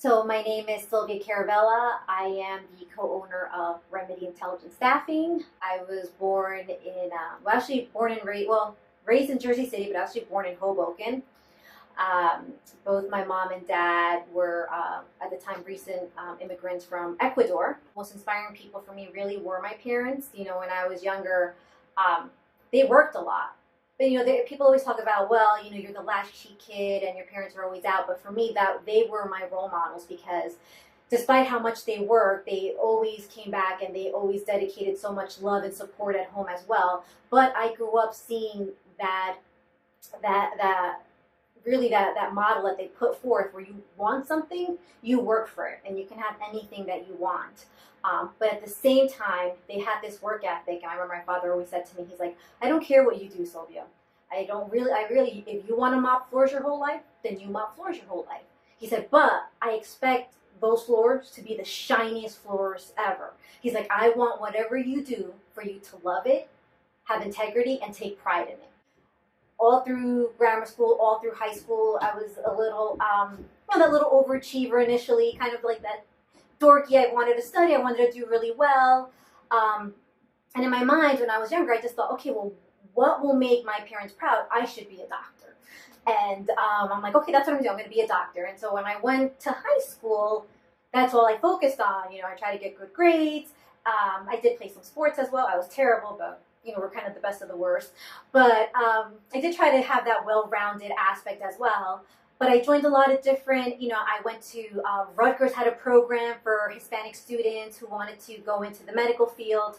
So my name is Silvia Caravella. I am the co-owner of Remedy Intelligent Staffing. I was born in, raised in Jersey City, but actually born in Hoboken. Both my mom and dad were, at the time, recent immigrants from Ecuador. Most inspiring people for me really were my parents. You know, when I was younger, they worked a lot. But, you know, people always talk about, well, you know, you're the latchkey kid and your parents are always out. But for me, that they were my role models because despite how much they worked, they always came back and they always dedicated so much love and support at home as well. But I grew up seeing that model that they put forth where you want something, you work for it, and you can have anything that you want. But at the same time, they had this work ethic. And I remember my father always said to me, he's like, I don't care what you do, Sylvia. If you want to mop floors your whole life, then you mop floors your whole life. He said, but I expect those floors to be the shiniest floors ever. He's like, I want whatever you do for you to love it, have integrity, and take pride in it. All through grammar school, all through high school, I was a little, that little overachiever initially, kind of like that dorky. I wanted to study, I wanted to do really well. And in my mind, when I was younger, I just thought, okay, well, what will make my parents proud? I should be a doctor. And I'm like, okay, that's what I'm doing. I'm going to be a doctor. And so when I went to high school, that's all I focused on. You know, I tried to get good grades. I did play some sports as well. I was terrible, but you know, we're kind of the best of the worst. But I did try to have that well-rounded aspect as well. But I joined a lot of different, you know, I went to, Rutgers had a program for Hispanic students who wanted to go into the medical field.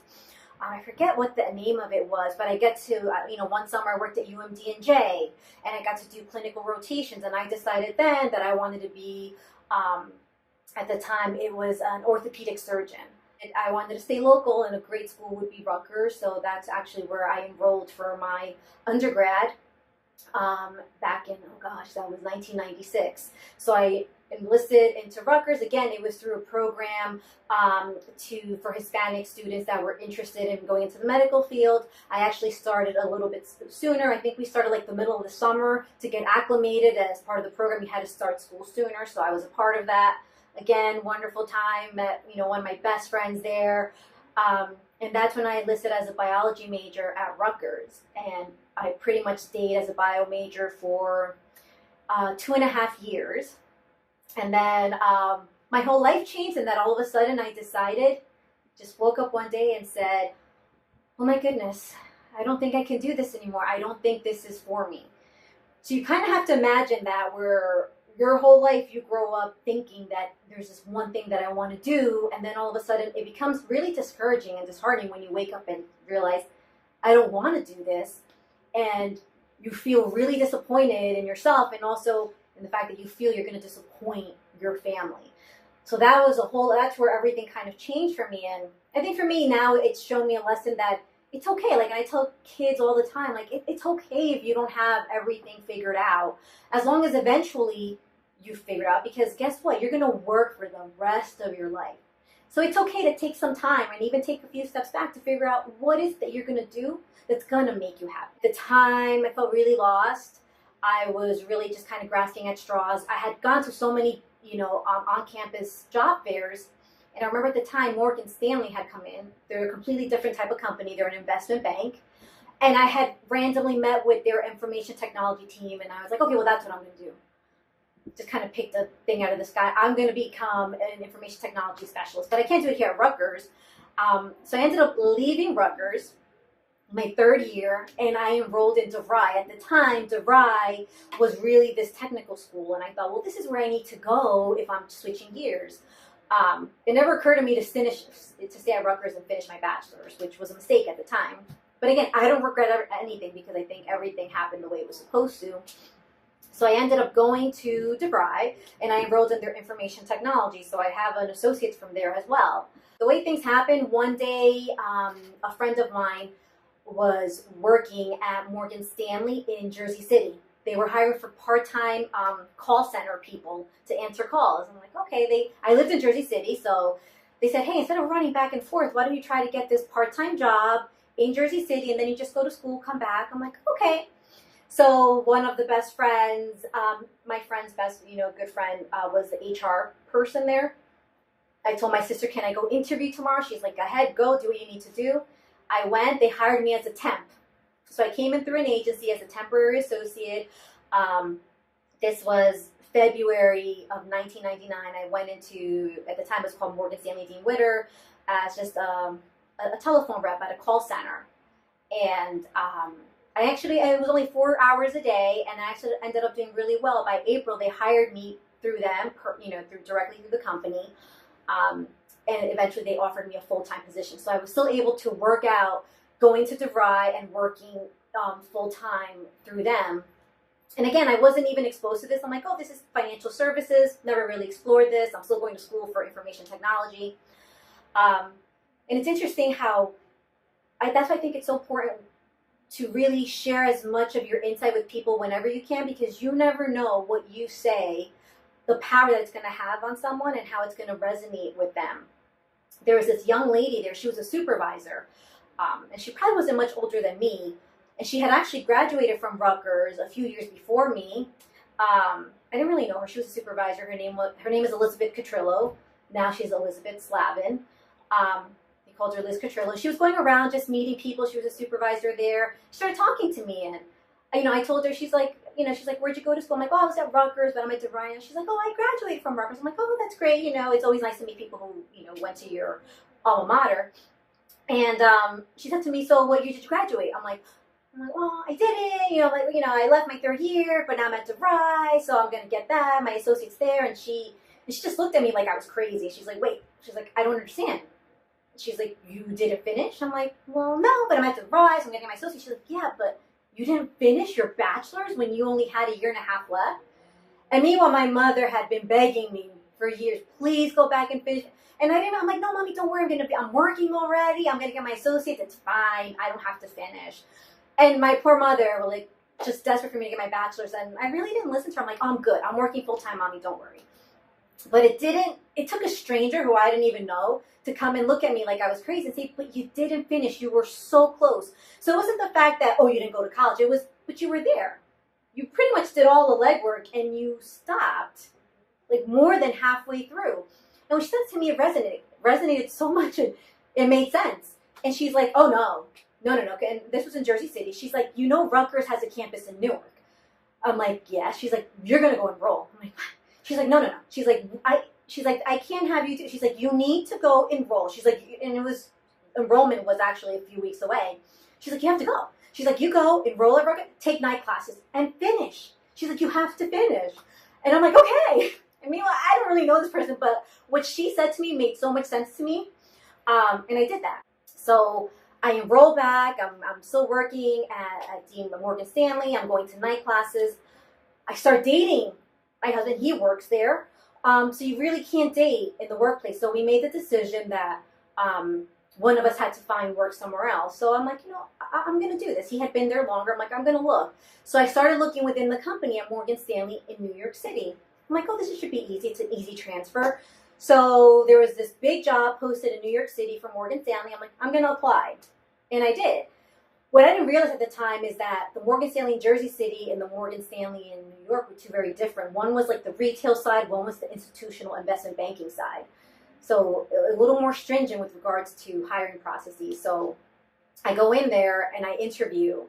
I forget what the name of it was, but I get to, you know, one summer I worked at UMD&J, and I got to do clinical rotations, and I decided then that I wanted to be, at the time, it was an orthopedic surgeon. I wanted to stay local, and a great school would be Rutgers, so that's actually where I enrolled for my undergrad back in, oh gosh, that was 1996. So I enlisted into Rutgers. Again, it was through a program for Hispanic students that were interested in going into the medical field. I actually started a little bit sooner. I think we started like the middle of the summer to get acclimated. As part of the program, you had to start school sooner, so I was a part of that. Again, wonderful time, met, you know, one of my best friends there. And that's when I enlisted as a biology major at Rutgers. And I pretty much stayed as a bio major for 2.5 years. And then my whole life changed, and then all of a sudden I decided, just woke up one day and said, oh my goodness, I don't think I can do this anymore. I don't think this is for me. So you kind of have to imagine that your whole life you grow up thinking that there's this one thing that I want to do, and then all of a sudden it becomes really discouraging and disheartening when you wake up and realize, I don't want to do this, and you feel really disappointed in yourself, and also in the fact that you feel you're going to disappoint your family. So that's where everything kind of changed for me, and I think for me now it's shown me a lesson that it's okay. Like I tell kids all the time, like it's okay if you don't have everything figured out, as long as eventually you figure it out, because guess what? You're going to work for the rest of your life. So it's okay to take some time and even take a few steps back to figure out what is that you're going to do that's going to make you happy. At the time, I felt really lost. I was really just kind of grasping at straws. I had gone to so many, you know, on-campus job fairs. And I remember at the time, Morgan Stanley had come in. They're a completely different type of company. They're an investment bank. And I had randomly met with their information technology team. And I was like, okay, well, that's what I'm going to do. Just kind of picked a thing out of the sky. I'm going to become an information technology specialist. But I can't do it here at Rutgers. So I ended up leaving Rutgers my third year, and I enrolled in DeVry. At the time, DeVry was really this technical school. And I thought, well, this is where I need to go if I'm switching gears. It never occurred to me to stay at Rutgers and finish my bachelor's, which was a mistake at the time. But again, I don't regret anything because I think everything happened the way it was supposed to. So I ended up going to DeVry, and I enrolled in their information technology. So I have an associate's from there as well. The way things happened, one day, a friend of mine was working at Morgan Stanley in Jersey City. They were hiring for part-time call center people to answer calls. I'm like, okay, I lived in Jersey City, so they said, hey, instead of running back and forth, why don't you try to get this part-time job in Jersey City, and then you just go to school, come back. I'm like, okay. So one of the best friends, my friend's best, good friend, was the HR person there. I told my sister, can I go interview tomorrow? She's like, go ahead, go, do what you need to do. I went, they hired me as a temp. So I came in through an agency as a temporary associate. This was February of 1999. I went into, at the time it was called Morgan Stanley Dean Witter, as just a telephone rep at a call center. And it was only 4 hours a day, and I actually ended up doing really well. By April, they hired me through them, directly through the company. And eventually they offered me a full-time position. So I was still able to work out, going to DeVry and working full-time through them. And again, I wasn't even exposed to this. I'm like, oh, this is financial services. Never really explored this. I'm still going to school for information technology. And it's interesting how, that's why I think it's so important to really share as much of your insight with people whenever you can, because you never know what you say, the power that it's going to have on someone and how it's going to resonate with them. There was this young lady there. She was a supervisor, and she probably wasn't much older than me. And she had actually graduated from Rutgers a few years before me. I didn't really know her. She was a supervisor. Her name is Elizabeth Catrillo. Now she's Elizabeth Slavin. They called her Liz Catrillo. She was going around just meeting people. She was a supervisor there. She started talking to me, and I told her, she's like, where'd you go to school? I'm like, oh, I was at Rutgers, but I'm at DeVry. She's like, oh, I graduated from Rutgers. I'm like, oh, that's great. It's always nice to meet people who, went to your alma mater. And she said to me, so what year did you graduate? I'm like, well, I didn't, I left my third year, but now I'm at DeVry, so I'm going to get that. My associate's there. And she just looked at me like I was crazy. She's like, wait. She's like, I don't understand. She's like, you didn't finish? I'm like, well, no, but I'm at DeVry, so I'm going to get my associate. She's like, yeah, but you didn't finish your bachelor's when you only had a year and a half left? And meanwhile, my mother had been begging me for years, please go back and finish. And I'm like, no, mommy, don't worry. I'm working already. I'm going to get my associate. It's fine. I don't have to finish. And my poor mother was like, just desperate for me to get my bachelor's. And I really didn't listen to her. I'm like, oh, I'm good. I'm working full time, mommy. Don't worry. But it took a stranger who I didn't even know to come and look at me like I was crazy and say, but you didn't finish. You were so close. So it wasn't the fact that, oh, you didn't go to college. It was, but you were there. You pretty much did all the legwork and you stopped like more than halfway through. And when she said it to me, it resonated so much, and it made sense. And she's like, oh, no. And this was in Jersey City. She's like, Rutgers has a campus in Newark. I'm like, yeah. She's like, you're going to go enroll. I'm like, what? She's like, no. She's like, I can't have you do. She's like, you need to go enroll. She's like, and enrollment was actually a few weeks away. She's like, you have to go. She's like, you go, enroll at Rutgers, take night classes, and finish. She's like, you have to finish. And I'm like, okay. And meanwhile, I don't really know this person, but what she said to me made so much sense to me. And I did that. So I enroll back. I'm still working at Morgan Stanley. I'm going to night classes. I start dating my husband. He works there. So you really can't date in the workplace. So we made the decision that one of us had to find work somewhere else. So I'm like, I'm going to do this. He had been there longer. I'm like, I'm going to look. So I started looking within the company at Morgan Stanley in New York City. I'm like, oh, this should be easy. It's an easy transfer. So there was this big job posted in New York City for Morgan Stanley. I'm like, I'm going to apply. And I did. What I didn't realize at the time is that the Morgan Stanley in Jersey City and the Morgan Stanley in New York were two very different. One was like the retail side, one was the institutional investment banking side. So a little more stringent with regards to hiring processes. So I go in there and I interview,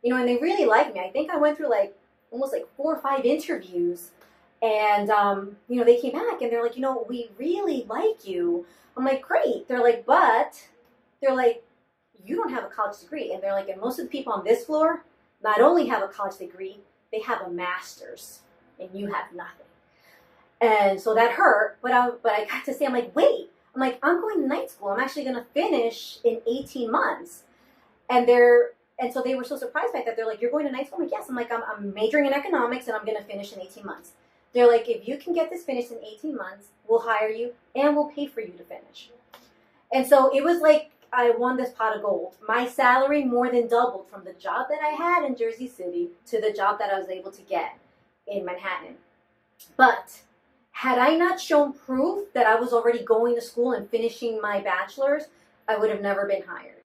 and they really like me. I think I went through almost 4 or 5 interviews. And, they came back and they're like, we really like you. I'm like, great. They're like, you don't have a college degree. And they're like, and most of the people on this floor not only have a college degree, they have a master's and you have nothing. And so that hurt, but I got to say, I'm like, wait, I'm going to night school. I'm actually going to finish in 18 months. And so they were so surprised by that. They're like, you're going to night school? I'm like, yes. I'm majoring in economics and I'm going to finish in 18 months. They're like, if you can get this finished in 18 months, we'll hire you and we'll pay for you to finish. And so it was like I won this pot of gold. My salary more than doubled from the job that I had in Jersey City to the job that I was able to get in Manhattan. But had I not shown proof that I was already going to school and finishing my bachelor's, I would have never been hired.